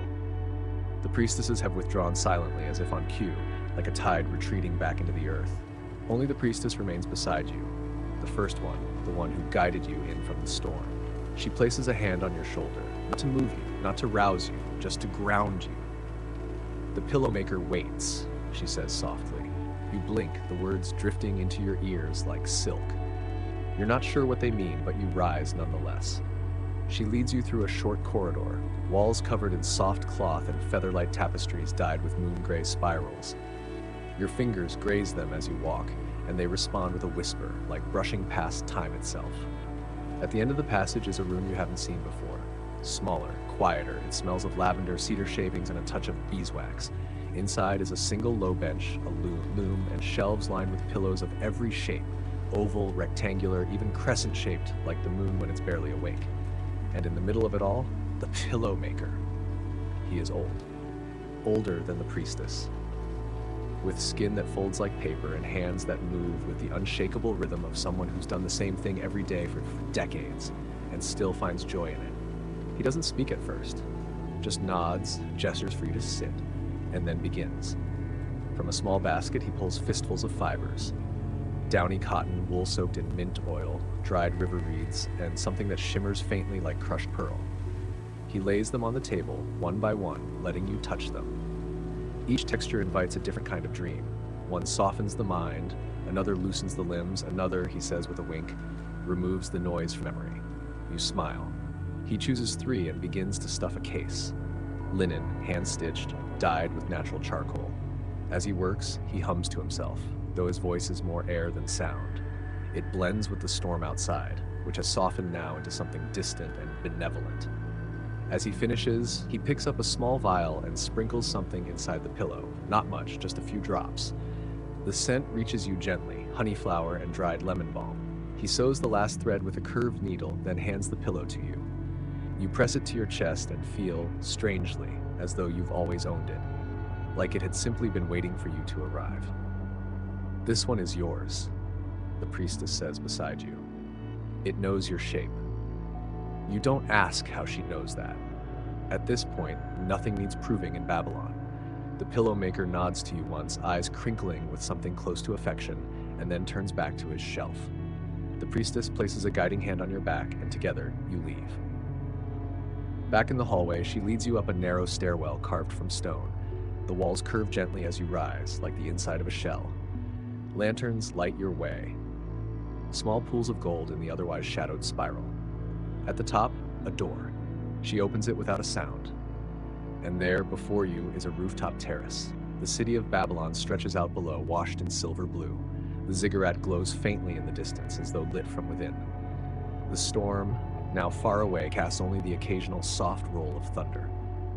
The priestesses have withdrawn silently, as if on cue, like a tide retreating back into the earth. Only the priestess remains beside you, the first one, the one who guided you in from the storm. She places a hand on your shoulder, not to move you, not to rouse you, just to ground you. The pillow maker waits, she says softly. You blink, the words drifting into your ears like silk. You're not sure what they mean, but you rise nonetheless. She leads you through a short corridor, walls covered in soft cloth and featherlight tapestries dyed with moon-gray spirals. Your fingers graze them as you walk, and they respond with a whisper, like brushing past time itself. At the end of the passage is a room you haven't seen before. Smaller, quieter, it smells of lavender, cedar shavings, and a touch of beeswax. Inside is a single low bench, a loom, and shelves lined with pillows of every shape, oval, rectangular, even crescent-shaped, like the moon when it's barely awake. And in the middle of it all, the pillow maker. He is old. Older than the priestess. With skin that folds like paper and hands that move with the unshakable rhythm of someone who's done the same thing every day for decades and still finds joy in it. He doesn't speak at first, just nods, gestures for you to sit, and then begins. From a small basket, he pulls fistfuls of fibers. Downy cotton, wool soaked in mint oil, dried river reeds, and something that shimmers faintly like crushed pearl. He lays them on the table, one by one, letting you touch them. Each texture invites a different kind of dream. One softens the mind, another loosens the limbs, another, he says with a wink, removes the noise from memory. You smile. He chooses 3 and begins to stuff a case. Linen, hand-stitched, dyed with natural charcoal. As he works, he hums to himself, though his voice is more air than sound. It blends with the storm outside, which has softened now into something distant and benevolent. As he finishes, he picks up a small vial and sprinkles something inside the pillow. Not much, just a few drops. The scent reaches you gently, honey flower and dried lemon balm. He sews the last thread with a curved needle, then hands the pillow to you. You press it to your chest and feel, strangely, as though you've always owned it, like it had simply been waiting for you to arrive. This one is yours, the priestess says beside you. It knows your shape. You don't ask how she knows that. At this point, nothing needs proving in Babylon. The pillow maker nods to you once, eyes crinkling with something close to affection, and then turns back to his shelf. The priestess places a guiding hand on your back, and together, you leave. Back in the hallway, she leads you up a narrow stairwell carved from stone. The walls curve gently as you rise, like the inside of a shell. Lanterns light your way. Small pools of gold in the otherwise shadowed spiral. At the top, a door. She opens it without a sound. And there, before you, is a rooftop terrace. The city of Babylon stretches out below, washed in silver blue. The ziggurat glows faintly in the distance, as though lit from within. The storm, now far away, casts only the occasional soft roll of thunder.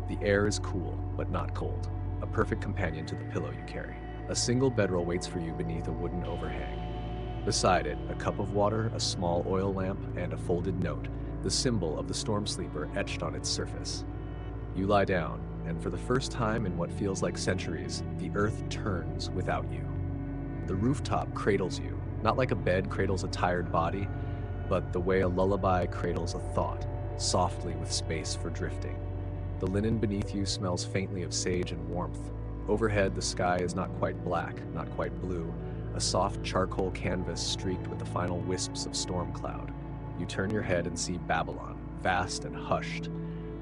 The air is cool, but not cold, a perfect companion to the pillow you carry. A single bedroll waits for you beneath a wooden overhang. Beside it, a cup of water, a small oil lamp, and a folded note, the symbol of the storm sleeper etched on its surface. You lie down, and for the first time in what feels like centuries, the earth turns without you. The rooftop cradles you, not like a bed cradles a tired body, but the way a lullaby cradles a thought, softly with space for drifting. The linen beneath you smells faintly of sage and warmth. Overhead, the sky is not quite black, not quite blue, a soft charcoal canvas streaked with the final wisps of storm cloud. You turn your head and see Babylon, vast and hushed.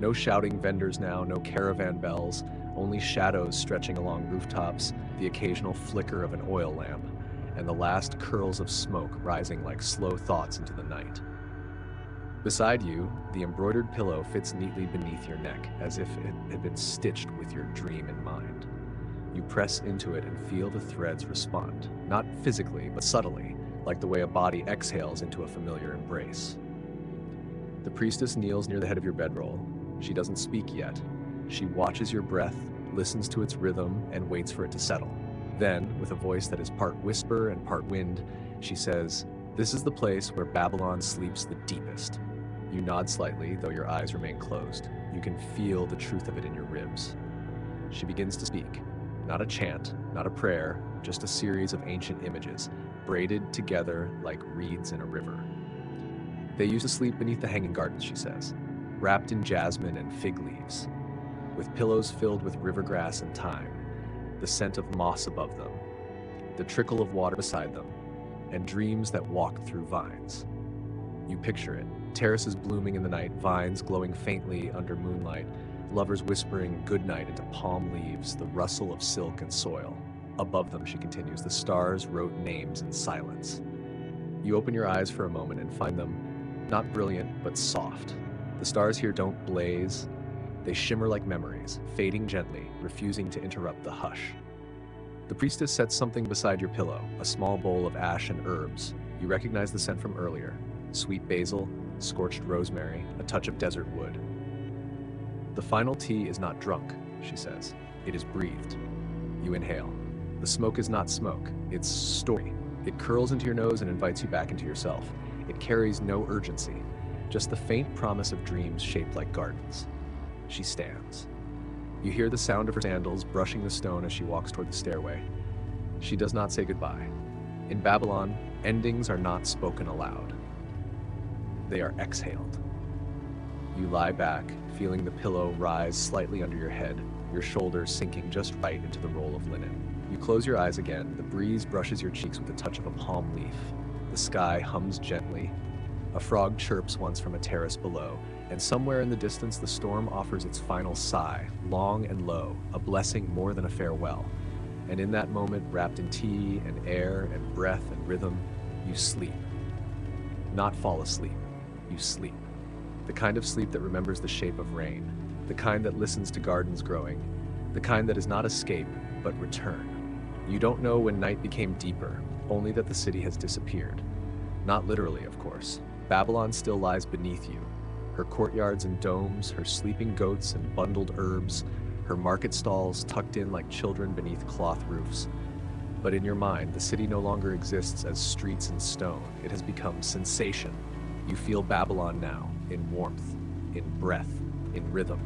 No shouting vendors now, no caravan bells, only shadows stretching along rooftops, the occasional flicker of an oil lamp, and the last curls of smoke rising like slow thoughts into the night. Beside you, the embroidered pillow fits neatly beneath your neck, as if it had been stitched with your dream in mind. You press into it and feel the threads respond, not physically, but subtly, like the way a body exhales into a familiar embrace. The priestess kneels near the head of your bedroll. She doesn't speak yet. She watches your breath, listens to its rhythm, and waits for it to settle. Then, with a voice that is part whisper and part wind, she says, "This is the place where Babylon sleeps the deepest." You nod slightly, though your eyes remain closed. You can feel the truth of it in your ribs. She begins to speak. Not a chant, not a prayer, just a series of ancient images, braided together like reeds in a river. They used to sleep beneath the hanging gardens, she says, wrapped in jasmine and fig leaves, with pillows filled with river grass and thyme, the scent of moss above them, the trickle of water beside them, and dreams that walk through vines. You picture it, terraces blooming in the night, vines glowing faintly under moonlight, lovers whispering goodnight into palm leaves, the rustle of silk and soil. Above them, she continues, the stars wrote names in silence. You open your eyes for a moment and find them not brilliant, but soft. The stars here don't blaze. They shimmer like memories, fading gently, refusing to interrupt the hush. The priestess sets something beside your pillow, a small bowl of ash and herbs. You recognize the scent from earlier. Sweet basil, scorched rosemary, a touch of desert wood. The final tea is not drunk, she says. It is breathed. You inhale. The smoke is not smoke, it's story. It curls into your nose and invites you back into yourself. It carries no urgency, just the faint promise of dreams shaped like gardens. She stands. You hear the sound of her sandals brushing the stone as she walks toward the stairway. She does not say goodbye. In Babylon, endings are not spoken aloud. They are exhaled. You lie back, feeling the pillow rise slightly under your head, your shoulders sinking just right into the roll of linen. You close your eyes again. The breeze brushes your cheeks with the touch of a palm leaf. The sky hums gently. A frog chirps once from a terrace below, And somewhere in the distance, the storm offers its final sigh, long and low, a blessing more than a farewell. And in that moment, wrapped in tea and air and breath and rhythm, you sleep. Not fall asleep, you sleep. The kind of sleep that remembers the shape of rain, the kind that listens to gardens growing, the kind that is not escape, but return. You don't know when night became deeper, only that the city has disappeared. Not literally, of course. Babylon still lies beneath you. Her courtyards and domes, her sleeping goats and bundled herbs, her market stalls tucked in like children beneath cloth roofs. But in your mind, the city no longer exists as streets and stone. It has become sensation. You feel Babylon now, in warmth, in breath, in rhythm.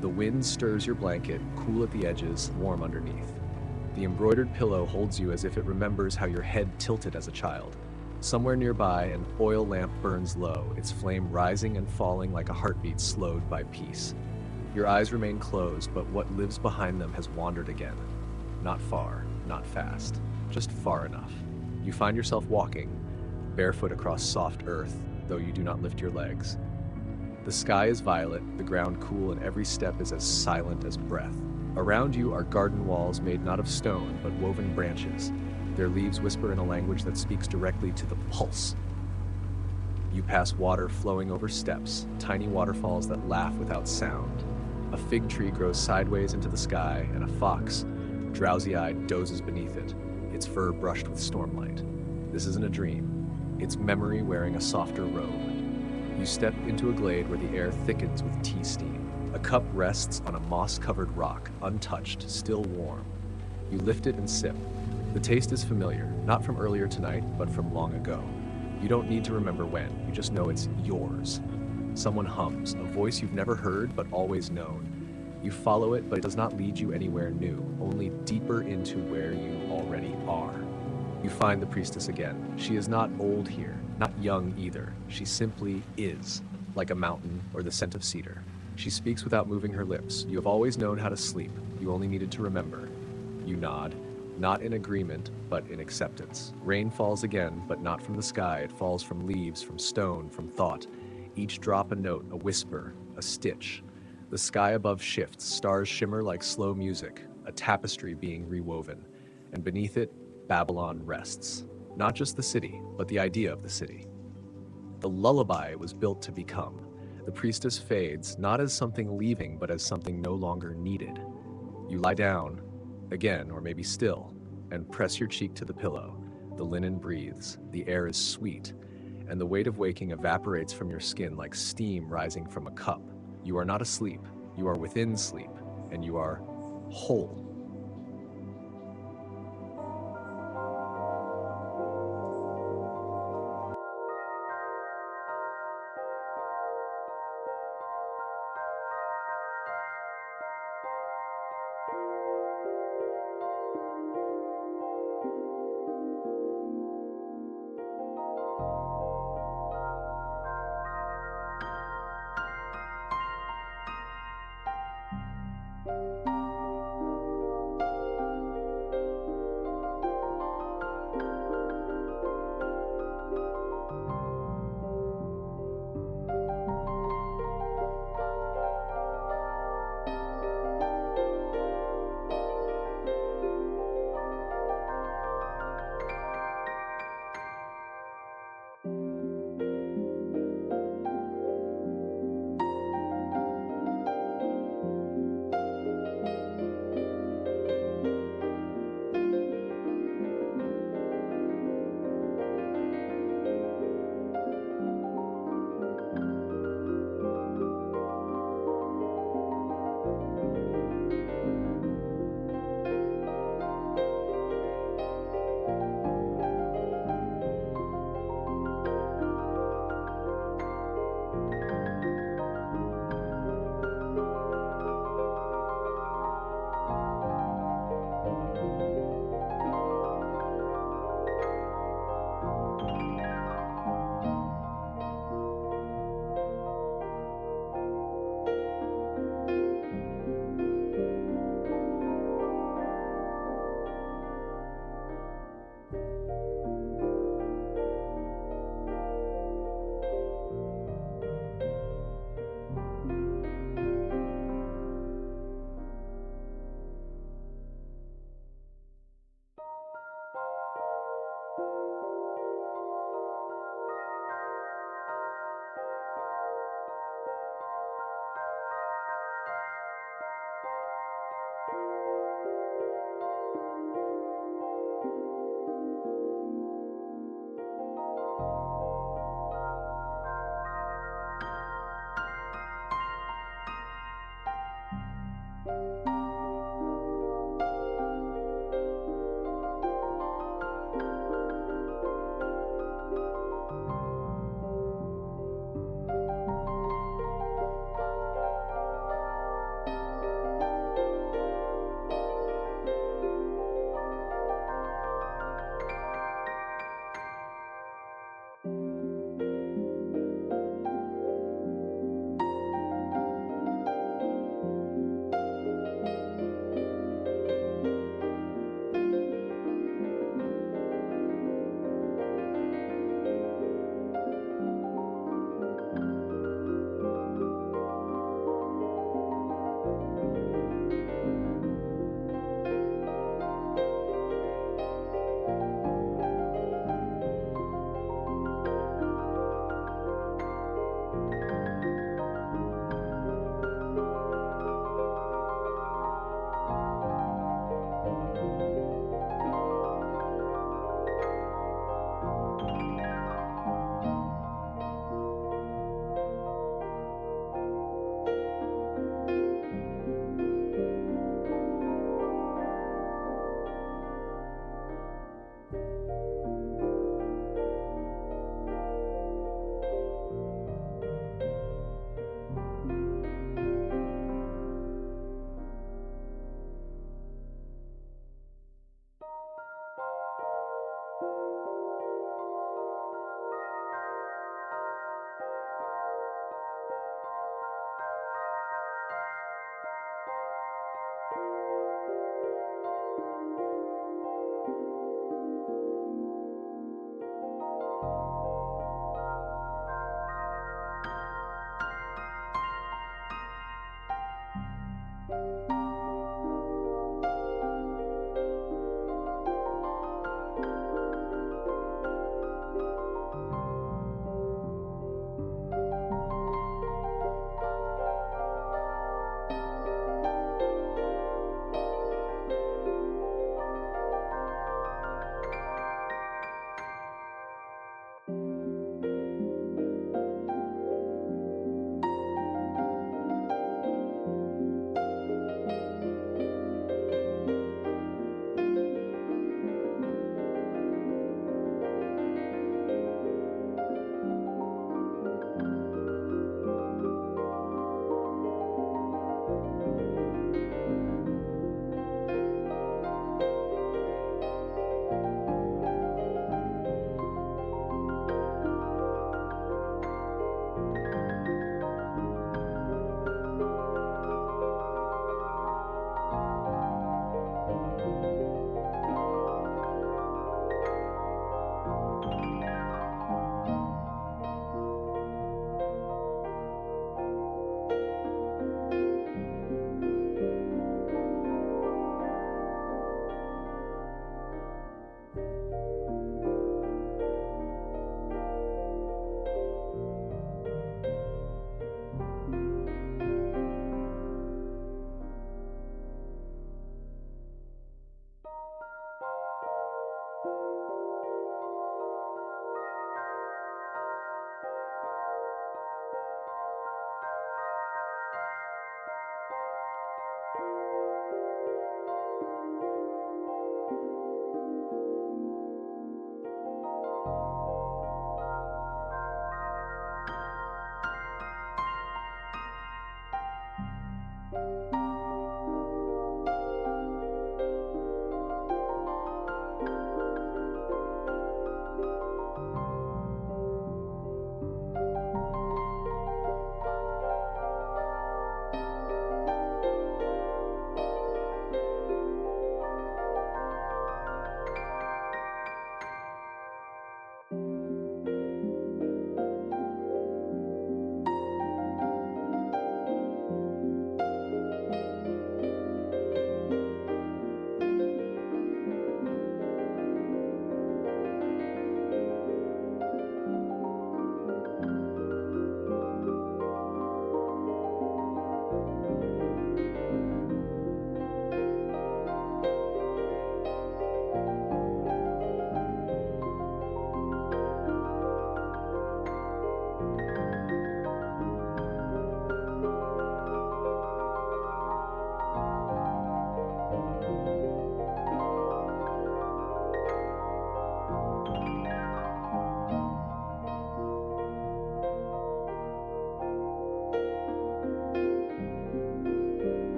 The wind stirs your blanket, cool at the edges, warm underneath. The embroidered pillow holds you as if it remembers how your head tilted as a child. Somewhere nearby, an oil lamp burns low, its flame rising and falling like a heartbeat slowed by peace. Your eyes remain closed, but what lives behind them has wandered again. Not far, not fast, just far enough. You find yourself walking, barefoot across soft earth, though you do not lift your legs. The sky is violet, the ground cool, and every step is as silent as breath. Around you are garden walls made not of stone, but woven branches. Their leaves whisper in a language that speaks directly to the pulse. You pass water flowing over steps, tiny waterfalls that laugh without sound. A fig tree grows sideways into the sky, and a fox, drowsy-eyed, dozes beneath it, its fur brushed with stormlight. This isn't a dream. It's memory wearing a softer robe. You step into a glade where the air thickens with tea steam. A cup rests on a moss-covered rock, untouched, still warm. You lift it and sip. The taste is familiar, not from earlier tonight, but from long ago. You don't need to remember when, you just know it's yours. Someone hums, a voice you've never heard but always known. You follow it, but it does not lead you anywhere new, only deeper into where you already are. You find the priestess again. She is not old here, not young either. She simply is, like a mountain or the scent of cedar. She speaks without moving her lips. You have always known how to sleep. You only needed to remember. You nod, not in agreement, but in acceptance. Rain falls again, but not from the sky. It falls from leaves, from stone, from thought. Each drop a note, a whisper, a stitch. The sky above shifts. Stars shimmer like slow music, a tapestry being rewoven. And beneath it, Babylon rests. Not just the city, but the idea of the city. The lullaby was built to become. The priestess fades, not as something leaving, but as something no longer needed. You lie down, again, or maybe still, and press your cheek to the pillow. The linen breathes, the air is sweet, and the weight of waking evaporates from your skin like steam rising from a cup. You are not asleep, you are within sleep, and you are whole.